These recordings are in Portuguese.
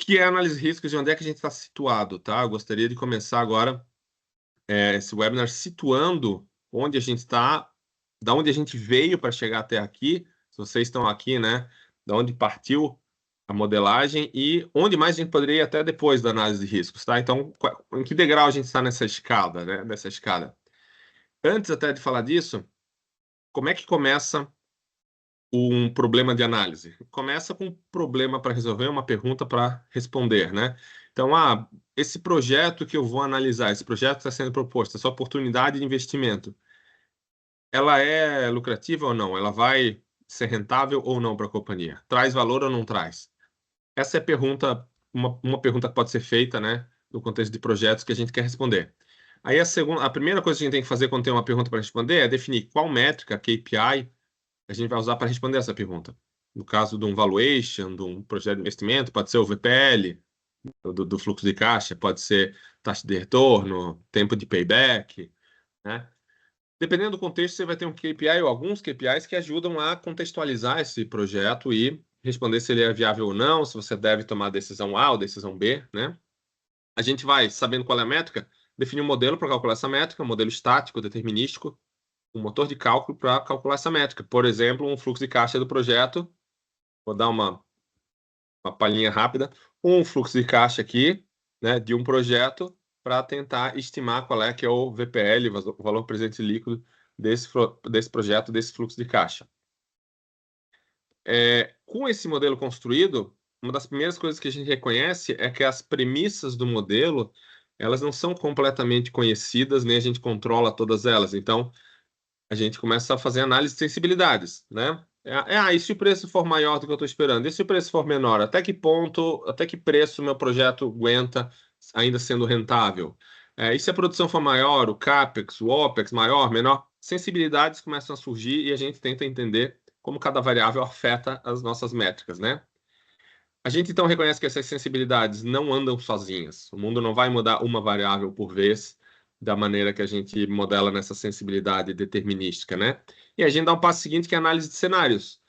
que é a análise de riscos e onde é que a gente está situado, tá? Eu gostaria de começar agora esse webinar situando onde a gente está, da onde a gente veio para chegar até aqui, se vocês estão aqui, né? Da onde partiu a modelagem e onde mais a gente poderia ir até depois da análise de riscos, tá? Então, em que degrau a gente está nessa escada, né? Dessa escada. Antes até de falar disso, como é que começa um problema de análise? Começa com um problema para resolver, uma pergunta para responder, né? Então, esse projeto que eu vou analisar, esse projeto que está sendo proposto, essa oportunidade de investimento, ela é lucrativa ou não? Ela vai ser rentável ou não para a companhia? Traz valor ou não traz? Essa é a pergunta, uma pergunta que pode ser feita, né, no contexto de projetos que a gente quer responder. Aí a primeira coisa que a gente tem que fazer quando tem uma pergunta para responder é definir qual métrica, KPI, a gente vai usar para responder essa pergunta. No caso de um valuation, de um projeto de investimento, pode ser o VPL, do fluxo de caixa, pode ser taxa de retorno, tempo de payback, né? Dependendo do contexto, você vai ter um KPI ou alguns KPIs que ajudam a contextualizar esse projeto e responder se ele é viável ou não, se você deve tomar a decisão A ou decisão B, né? A gente vai, sabendo qual é a métrica, definir um modelo para calcular essa métrica, um modelo estático, determinístico, um motor de cálculo para calcular essa métrica. Por exemplo, um fluxo de caixa do projeto. Vou dar uma palhinha rápida. Um fluxo de caixa aqui, né, de um projeto para tentar estimar qual é que é o VPL, o valor presente líquido desse projeto, desse fluxo de caixa. Com esse modelo construído, uma das primeiras coisas que a gente reconhece é que as premissas do modelo, elas não são completamente conhecidas, nem a gente controla todas elas. Então, a gente começa a fazer análise de sensibilidades, né? E se o preço for maior do que eu estou esperando? E se o preço for menor? Até que ponto, até que preço o meu projeto aguenta ainda sendo rentável? E se a produção for maior, o CAPEX, o OPEX maior, menor? Sensibilidades começam a surgir e a gente tenta entender como cada variável afeta as nossas métricas, né? A gente então reconhece que essas sensibilidades não andam sozinhas. O mundo não vai mudar uma variável por vez da maneira que a gente modela nessa sensibilidade determinística, né? E a gente dá um passo seguinte, que é a análise de cenários.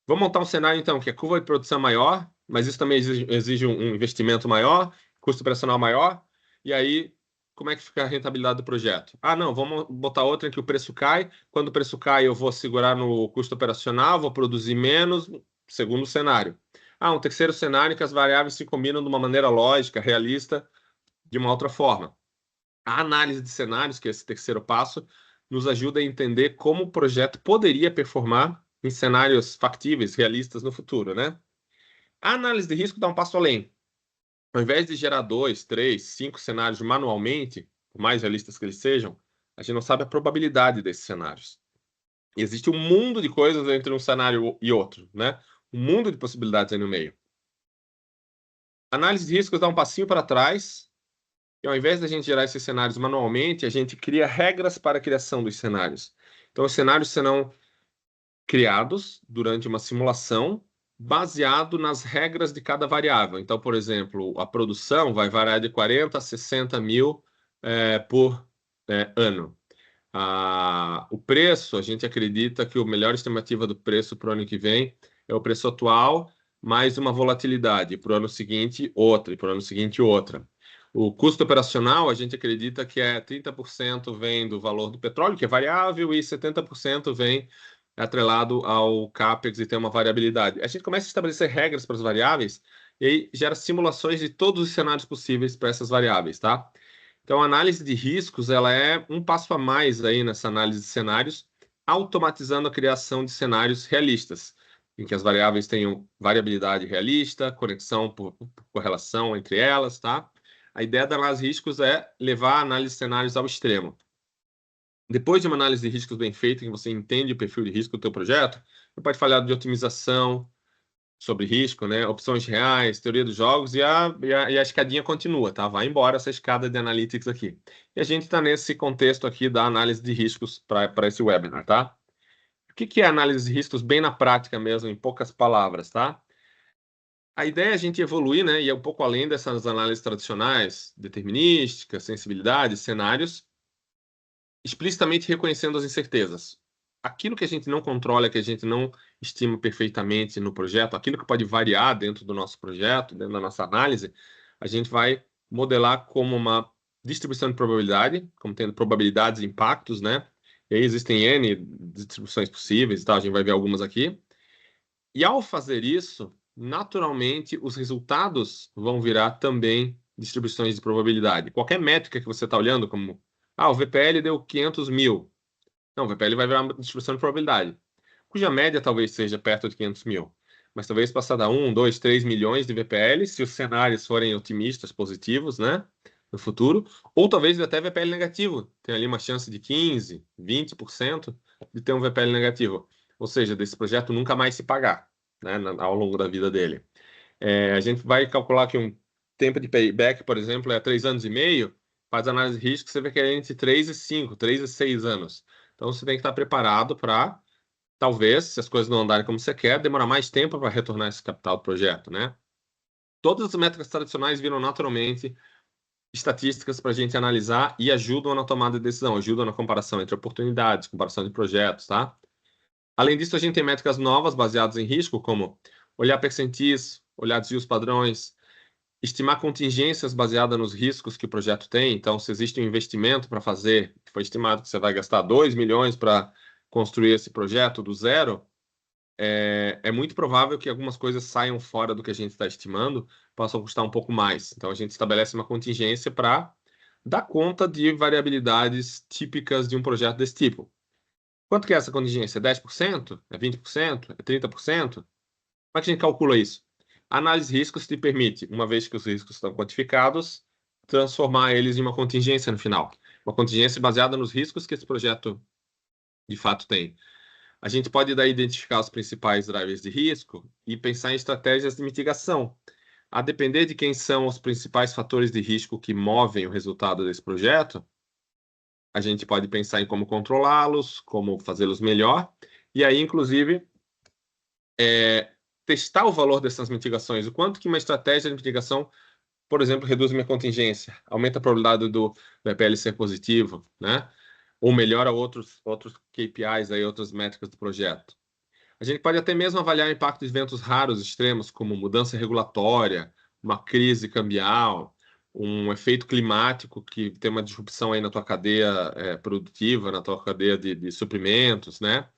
Vamos montar um cenário, então, que a curva de produção é maior, mas isso também exige um investimento maior, custo operacional maior, e aí, como é que fica a rentabilidade do projeto? Não, vamos botar outra em que o preço cai. Quando o preço cai, eu vou segurar no custo operacional, vou produzir menos, segundo o cenário. Um terceiro cenário em que as variáveis se combinam de uma maneira lógica, realista, de uma outra forma. A análise de cenários, que é esse terceiro passo, nos ajuda a entender como o projeto poderia performar em cenários factíveis, realistas no futuro, né? A análise de risco dá um passo além. Ao invés de gerar 2, 3, 5 cenários manualmente, por mais realistas que eles sejam, a gente não sabe a probabilidade desses cenários. E existe um mundo de coisas entre um cenário e outro, né? Um mundo de possibilidades aí no meio. A análise de riscos dá um passinho para trás, e ao invés da gente gerar esses cenários manualmente, a gente cria regras para a criação dos cenários. Então, os cenários serão criados durante uma simulação baseado nas regras de cada variável. Então, por exemplo, a produção vai variar de 40 a 60 mil por ano. O preço, a gente acredita que a melhor estimativa do preço para o ano que vem é o preço atual, mais uma volatilidade. Para o ano seguinte, outra. E para o ano seguinte, outra. O custo operacional, a gente acredita que 30% vem do valor do petróleo, que é variável, e 70% vem atrelado ao CAPEX e tem uma variabilidade. A gente começa a estabelecer regras para as variáveis e aí gera simulações de todos os cenários possíveis para essas variáveis, tá? Então, a análise de riscos, ela é um passo a mais aí nessa análise de cenários, automatizando a criação de cenários realistas, em que as variáveis tenham variabilidade realista, conexão por correlação entre elas, tá? A ideia da análise de riscos é levar a análise de cenários ao extremo. Depois de uma análise de riscos bem feita, em que você entende o perfil de risco do teu projeto, você pode falar de otimização, sobre risco, né? Opções reais, teoria dos jogos e a escadinha continua, tá? Vai embora essa escada de analytics aqui. E a gente está nesse contexto aqui da análise de riscos para esse webinar, tá? O que é análise de riscos bem na prática mesmo, em poucas palavras, tá? A ideia é a gente evoluir, né? E é um pouco além dessas análises tradicionais, determinísticas, sensibilidades, cenários, explicitamente reconhecendo as incertezas. aquilo que a gente não controla, que a gente não estima perfeitamente no projeto, aquilo que pode variar dentro do nosso projeto, dentro da nossa análise, a gente vai modelar como uma distribuição de probabilidade, como tendo probabilidades e impactos, né? E aí existem N distribuições possíveis e tal, a gente vai ver algumas aqui. E ao fazer isso, naturalmente, os resultados vão virar também distribuições de probabilidade. Qualquer métrica que você está olhando, como o VPL deu 500 mil. Não, o VPL vai virar uma distribuição de probabilidade, cuja média talvez seja perto de 500 mil. Mas talvez passar a 1, 2, 3 milhões de VPL, se os cenários forem otimistas, positivos, né? No futuro. Ou talvez até VPL negativo. Tem ali uma chance de 15, 20% de ter um VPL negativo. Ou seja, desse projeto nunca mais se pagar, né? Ao longo da vida dele. A gente vai calcular que um tempo de payback, por exemplo, é 3 anos e meio. Faz análise de risco, você vê que é entre 3 e 5, 3 e 6 anos. Então, você tem que estar preparado para, talvez, se as coisas não andarem como você quer, demorar mais tempo para retornar esse capital do projeto, né? Todas as métricas tradicionais viram naturalmente estatísticas para a gente analisar e ajudam na tomada de decisão, ajudam na comparação entre oportunidades, comparação de projetos, tá? Além disso, a gente tem métricas novas baseadas em risco, como olhar percentis, olhar desvios padrões, estimar contingências baseadas nos riscos que o projeto tem. Então, se existe um investimento para fazer, foi estimado que você vai gastar 2 milhões para construir esse projeto do zero, é muito provável que algumas coisas saiam fora do que a gente está estimando, possam custar um pouco mais. Então, a gente estabelece uma contingência para dar conta de variabilidades típicas de um projeto desse tipo. Quanto que é essa contingência? 10%? É 20%? É 30%? Como é que a gente calcula isso? A análise de riscos te permite, uma vez que os riscos estão quantificados, transformar eles em uma contingência no final. Uma contingência baseada nos riscos que esse projeto de fato tem. A gente pode daí identificar os principais drivers de risco e pensar em estratégias de mitigação. A depender de quem são os principais fatores de risco que movem o resultado desse projeto, a gente pode pensar em como controlá-los, como fazê-los melhor, e aí, inclusive, testar o valor dessas mitigações, o quanto que uma estratégia de mitigação, por exemplo, reduz minha contingência, aumenta a probabilidade do VPL ser positivo, né? Ou melhora outros KPIs, aí, outras métricas do projeto. A gente pode até mesmo avaliar o impacto de eventos raros extremos, como mudança regulatória, uma crise cambial, um efeito climático que tem uma disrupção aí na tua cadeia produtiva, na tua cadeia de suprimentos, né?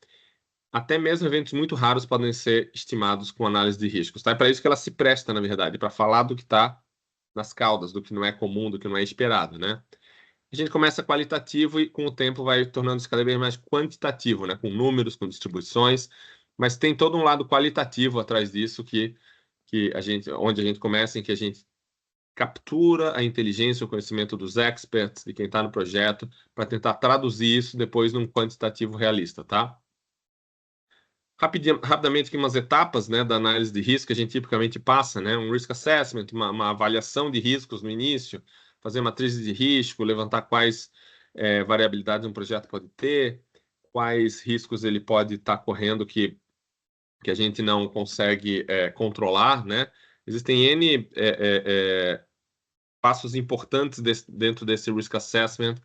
Até mesmo eventos muito raros podem ser estimados com análise de riscos, tá? É para isso que ela se presta, na verdade, para falar do que está nas caudas, do que não é comum, do que não é esperado, né? A gente começa qualitativo e com o tempo vai tornando-se cada vez mais quantitativo, né? Com números, com distribuições, mas tem todo um lado qualitativo atrás disso onde a gente começa, em que a gente captura a inteligência, o conhecimento dos experts, de quem está no projeto, para tentar traduzir isso depois num quantitativo realista, tá? Rapidamente aqui umas etapas, né, da análise de risco que a gente tipicamente passa, né? Um risk assessment, uma avaliação de riscos no início, fazer matrizes de risco, levantar quais variabilidades um projeto pode ter, quais riscos ele pode estar correndo que a gente não consegue controlar, né? Existem N passos importantes dentro desse risk assessment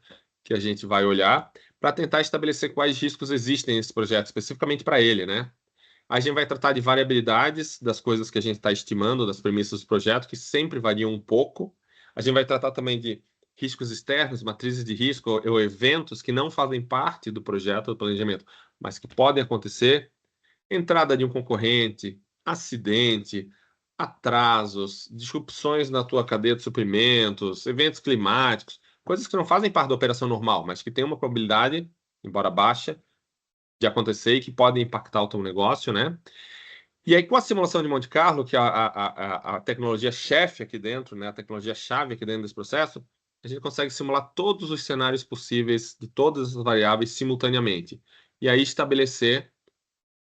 que a gente vai olhar para tentar estabelecer quais riscos existem nesse projeto, especificamente para ele, né? A gente vai tratar de variabilidades das coisas que a gente está estimando, das premissas do projeto, que sempre variam um pouco. A gente vai tratar também de riscos externos, matrizes de risco ou eventos que não fazem parte do projeto, do planejamento, mas que podem acontecer. Entrada de um concorrente, acidente, atrasos, disrupções na tua cadeia de suprimentos, eventos climáticos, coisas que não fazem parte da operação normal, mas que têm uma probabilidade, embora baixa, de acontecer e que podem impactar o teu negócio, né? E aí, com a simulação de Monte Carlo, que é a tecnologia chefe aqui dentro, né? A tecnologia chave aqui dentro desse processo, a gente consegue simular todos os cenários possíveis de todas as variáveis simultaneamente. E aí estabelecer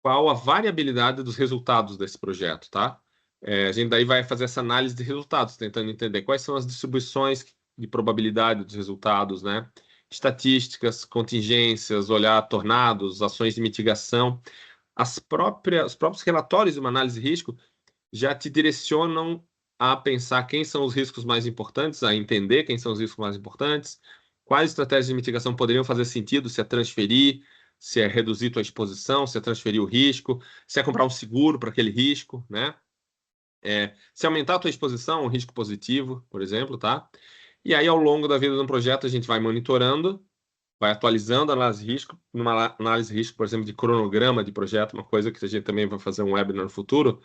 qual a variabilidade dos resultados desse projeto, tá? A gente daí vai fazer essa análise de resultados, tentando entender quais são as distribuições de probabilidade dos resultados, né? Estatísticas, contingências, olhar tornados, ações de mitigação. Os próprios relatórios de uma análise de risco já te direcionam a pensar quem são os riscos mais importantes, a entender quem são os riscos mais importantes, quais estratégias de mitigação poderiam fazer sentido se a transferir, se é reduzir tua exposição, se é transferir o risco, se é comprar um seguro para aquele risco, né? Se aumentar a tua exposição, um risco positivo, por exemplo, tá? E aí, ao longo da vida do projeto, a gente vai monitorando, vai atualizando a análise de risco, numa análise de risco, por exemplo, de cronograma de projeto, uma coisa que a gente também vai fazer um webinar no futuro.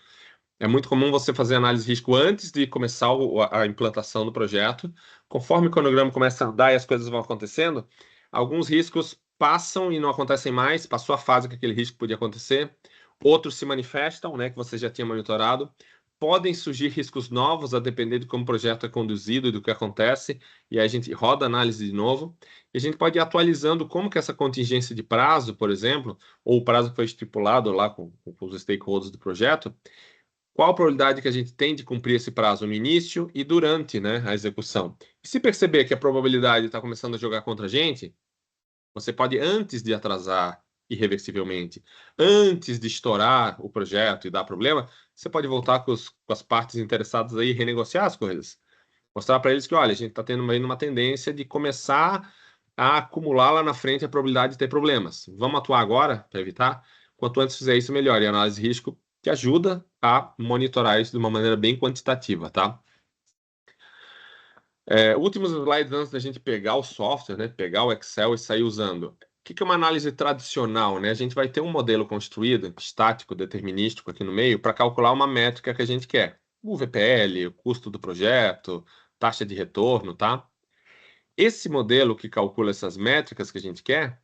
É muito comum você fazer análise de risco antes de começar a implantação do projeto. Conforme o cronograma começa a andar e as coisas vão acontecendo, alguns riscos passam e não acontecem mais, passou a fase que aquele risco podia acontecer. Outros se manifestam, né, que você já tinha monitorado. Podem surgir riscos novos, a depender de como o projeto é conduzido e do que acontece, e aí a gente roda a análise de novo. E a gente pode ir atualizando como que essa contingência de prazo, por exemplo, ou o prazo que foi estipulado lá com os stakeholders do projeto, qual a probabilidade que a gente tem de cumprir esse prazo no início e durante, né, a execução. E se perceber que a probabilidade está começando a jogar contra a gente, você pode, antes de atrasar irreversivelmente, antes de estourar o projeto e dar problema, você pode voltar com as partes interessadas aí e renegociar as coisas. Mostrar para eles que, olha, a gente está tendo aí uma tendência de começar a acumular lá na frente a probabilidade de ter problemas. Vamos atuar agora para evitar? Quanto antes fizer isso, melhor. E a análise de risco te ajuda a monitorar isso de uma maneira bem quantitativa, tá? Últimos slides antes da gente pegar o software, né? Pegar o Excel e sair usando. O que é uma análise tradicional, né? A gente vai ter um modelo construído, estático, determinístico aqui no meio, para calcular uma métrica que a gente quer. O VPL, o custo do projeto, taxa de retorno, tá? Esse modelo que calcula essas métricas que a gente quer,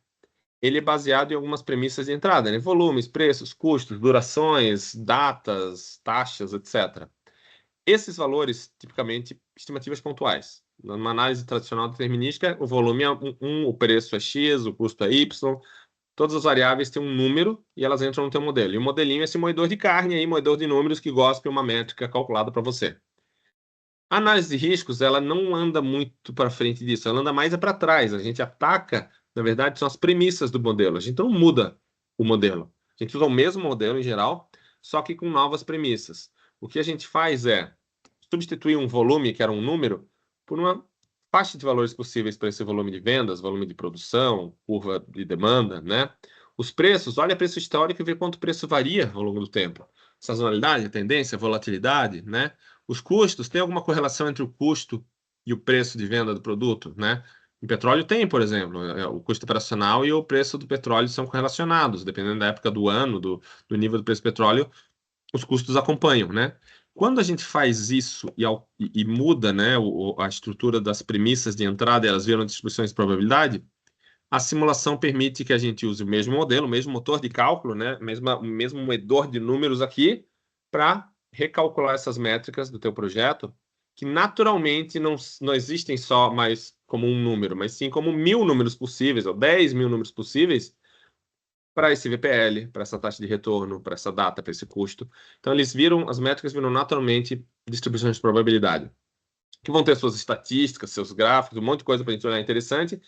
ele é baseado em algumas premissas de entrada, né? Volumes, preços, custos, durações, datas, taxas, etc. Esses valores, tipicamente, estimativas pontuais. Numa análise tradicional determinística, o volume é 1, o preço é X, o custo é Y, todas as variáveis têm um número e elas entram no teu modelo. E o modelinho é esse moedor de carne, aí, moedor de números que gospe uma métrica calculada para você. A análise de riscos, ela não anda muito para frente disso, ela anda mais para trás. A gente ataca, na verdade, são as premissas do modelo. A gente não muda o modelo. A gente usa o mesmo modelo em geral, só que com novas premissas. O que a gente faz é substituir um volume, que era um número, por uma faixa de valores possíveis para esse volume de vendas, volume de produção, curva de demanda, né? Os preços, olha preço histórico e vê quanto o preço varia ao longo do tempo. Sazonalidade, tendência, volatilidade, né? Os custos, tem alguma correlação entre o custo e o preço de venda do produto, né? Em petróleo tem, por exemplo, o custo operacional e o preço do petróleo são correlacionados, dependendo da época do ano, do nível do preço do petróleo, os custos acompanham, né? Quando a gente faz isso e muda, né, a estrutura das premissas de entrada, elas viram distribuições de probabilidade, a simulação permite que a gente use o mesmo modelo, o mesmo motor de cálculo, né, o mesmo moedor de números aqui, para recalcular essas métricas do teu projeto, que naturalmente não existem só mais como um número, mas sim como 1.000 números possíveis, ou 10.000 números possíveis, para esse VPL, para essa taxa de retorno, para essa data, para esse custo. Então, as métricas viram naturalmente distribuições de probabilidade, que vão ter suas estatísticas, seus gráficos, um monte de coisa para a gente olhar interessante,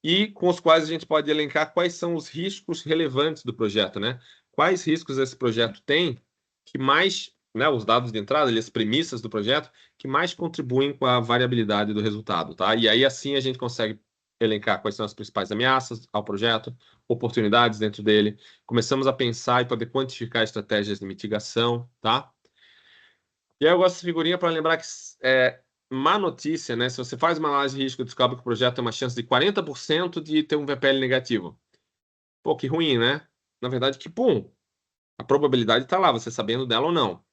e com os quais a gente pode elencar quais são os riscos relevantes do projeto, né? Quais riscos esse projeto tem que mais, né, os dados de entrada, as premissas do projeto, que mais contribuem com a variabilidade do resultado, tá? E aí, assim, a gente consegue elencar quais são as principais ameaças ao projeto, oportunidades dentro dele. Começamos a pensar e poder quantificar estratégias de mitigação, tá? E aí eu gosto dessa figurinha para lembrar que má notícia, né? Se você faz uma análise de risco e descobre que o projeto tem uma chance de 40% de ter um VPL negativo. Pô, que ruim, né? Na verdade, que bom. A probabilidade está lá, você sabendo dela ou não.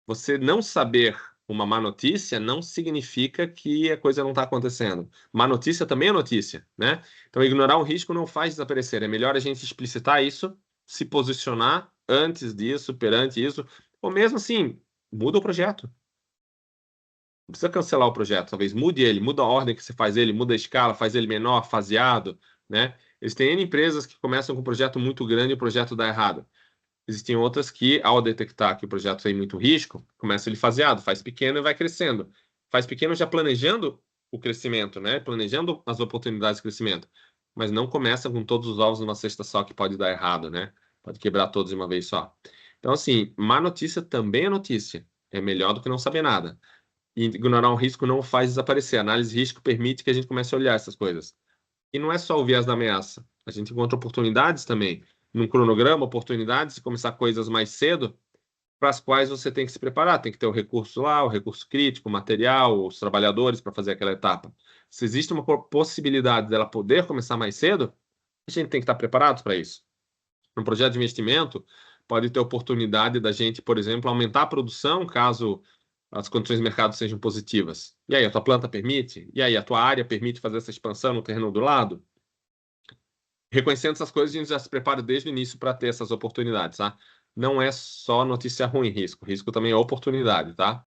Você não saber uma má notícia não significa que a coisa não está acontecendo. Má notícia também é notícia, né? Então, ignorar um risco não faz desaparecer. É melhor a gente explicitar isso, se posicionar antes disso, perante isso, ou mesmo assim, muda o projeto. Não precisa cancelar o projeto, talvez mude ele, muda a ordem que você faz ele, muda a escala, faz ele menor, faseado, né? Existem N empresas que começam com um projeto muito grande e o projeto dá errado. Existem outras que, ao detectar que o projeto tem muito risco, começa ele faseado, faz pequeno e vai crescendo. Faz pequeno já planejando o crescimento, né? Planejando as oportunidades de crescimento. Mas não começa com todos os ovos numa cesta só que pode dar errado, né? Pode quebrar todos de uma vez só. Então, assim, má notícia também é notícia. É melhor do que não saber nada. E ignorar um risco não faz desaparecer. A análise de risco permite que a gente comece a olhar essas coisas. E não é só o viés da ameaça. A gente encontra oportunidades também. Num cronograma, oportunidades de começar coisas mais cedo, para as quais você tem que se preparar. Tem que ter o recurso lá, o recurso crítico, o material, os trabalhadores para fazer aquela etapa. Se existe uma possibilidade dela poder começar mais cedo, a gente tem que estar preparado para isso. No projeto de investimento, pode ter oportunidade da gente, por exemplo, aumentar a produção caso as condições de mercado sejam positivas. E aí, a tua planta permite? E aí, a tua área permite fazer essa expansão no terreno do lado? Reconhecendo essas coisas, a gente já se prepara desde o início para ter essas oportunidades, tá? Não é só notícia ruim, risco. Risco também é oportunidade, tá?